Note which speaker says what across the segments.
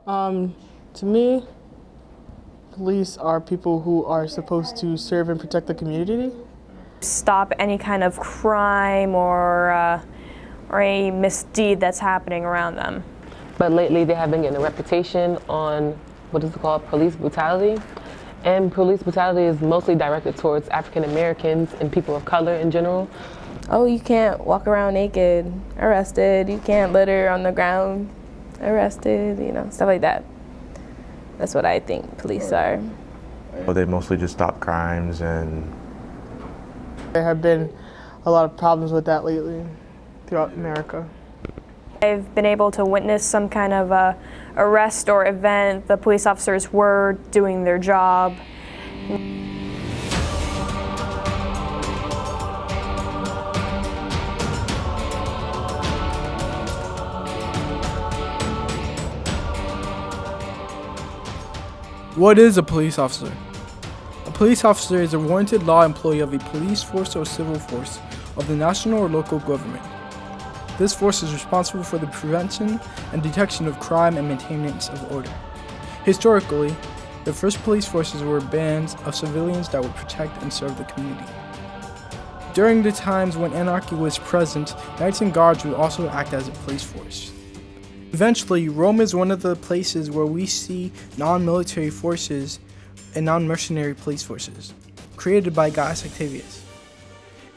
Speaker 1: Um, to me, police are people who are supposed to serve and protect the community.
Speaker 2: Stop any kind of crime or a misdeed that's happening around them.
Speaker 3: But lately they have been getting a reputation on what is it called, police brutality. And police brutality is mostly directed towards African Americans and people of color in general.
Speaker 4: Oh, you can't walk around naked, arrested. You can't litter on the ground, arrested, stuff like that. That's what I think police are.
Speaker 5: Well, they mostly just stop crimes, and
Speaker 1: There have been a lot of problems with that lately throughout America.
Speaker 2: I've been able to witness some kind of arrest or event. The police officers were doing their job.
Speaker 6: What is a police officer? A police officer is a warranted law employee of a police force or civil force of the national or local government. This force is responsible for the prevention and detection of crime and maintenance of order. Historically, the first police forces were bands of civilians that would protect and serve the community. During the times when anarchy was present, knights and guards would also act as a police force. Eventually, Rome is one of the places where we see non-military forces and non-mercenary police forces, created by Gaius Octavius.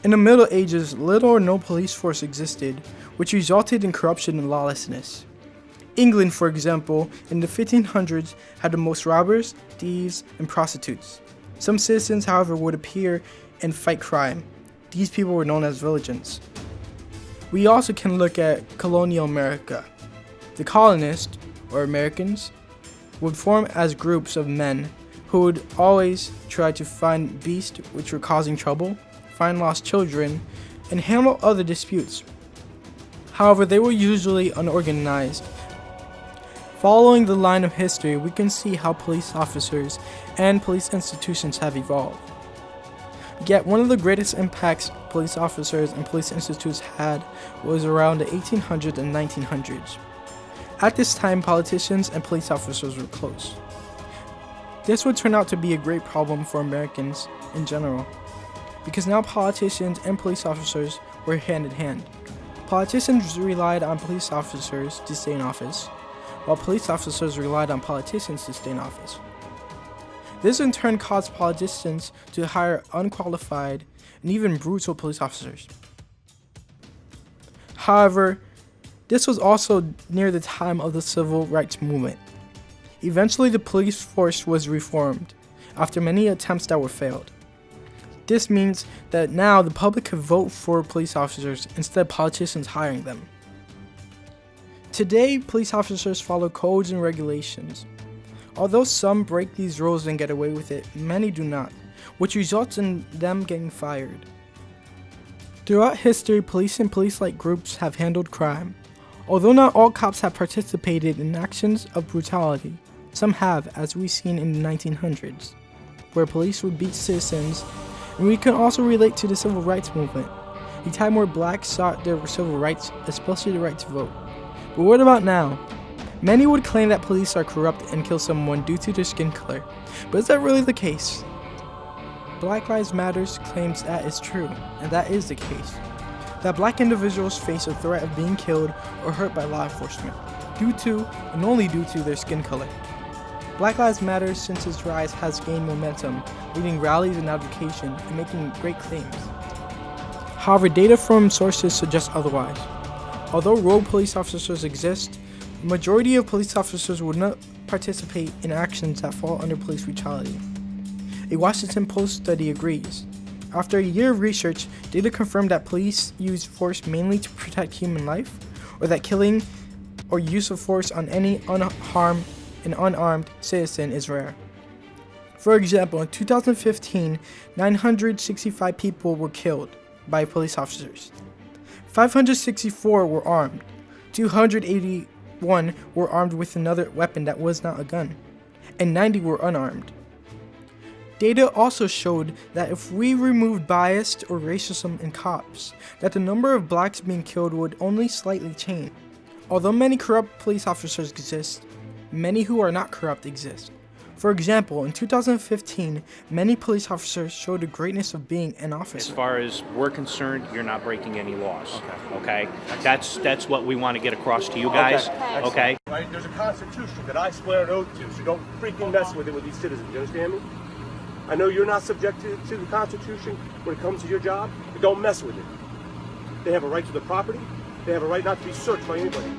Speaker 6: In the Middle Ages, little or no police force existed, which resulted in corruption and lawlessness. England, for example, in the 1500s had the most robbers, thieves, and prostitutes. Some citizens, however, would appear and fight crime. These people were known as villagers. We also can look at colonial America. The colonists, or Americans, would form as groups of men who would always try to find beasts which were causing trouble, find lost children, and handle other disputes. However, they were usually unorganized. Following the line of history, we can see how police officers and police institutions have evolved. Yet one of the greatest impacts police officers and police institutes had was around the 1800s and 1900s. At this time, politicians and police officers were close. This would turn out to be a great problem for Americans in general, because now politicians and police officers were hand in hand. Politicians relied on police officers to stay in office, while police officers relied on politicians to stay in office. This in turn caused politicians to hire unqualified and even brutal police officers. However, this was also near the time of the civil rights movement. Eventually, the police force was reformed after many attempts that were failed. This means that now the public could vote for police officers instead of politicians hiring them. Today, police officers follow codes and regulations. Although some break these rules and get away with it, many do not, which results in them getting fired. Throughout history, police and police-like groups have handled crime. Although not all cops have participated in actions of brutality, some have, as we've seen in the 1900s, where police would beat citizens, and we can also relate to the civil rights movement, a time where blacks sought their civil rights, especially the right to vote. But what about now? Many would claim that police are corrupt and kill someone due to their skin color, but is that really the case? Black Lives Matter claims that is true, and that is the case. That black individuals face a threat of being killed or hurt by law enforcement, due to, and only due to, their skin color. Black Lives Matter since its rise has gained momentum, leading rallies and advocacy and making great claims. However, data from sources suggest otherwise. Although rogue police officers exist, the majority of police officers would not participate in actions that fall under police brutality. A Washington Post study agrees. After a year of research, data confirmed that police use force mainly to protect human life, or that killing or use of force on any unharmed and unarmed citizen is rare. For example, in 2015, 965 people were killed by police officers. 564 were armed. 281 were armed with another weapon that was not a gun, and 90 were unarmed. Data also showed that if we removed bias or racism in cops, that the number of blacks being killed would only slightly change. Although many corrupt police officers exist, many who are not corrupt exist. For example, in 2015, many police officers showed the greatness of being an
Speaker 7: As
Speaker 6: officer.
Speaker 7: far as we're concerned, you're not breaking any laws. Okay? That's what we want to get across to you guys. Okay?
Speaker 8: Right? There's a constitution that I swear an oath to, so don't freaking mess with it with these citizens. You understand me? I know you're not subject to the Constitution when it comes to your job, but don't mess with it. They have a right to the property. They have a right not to be searched by anybody.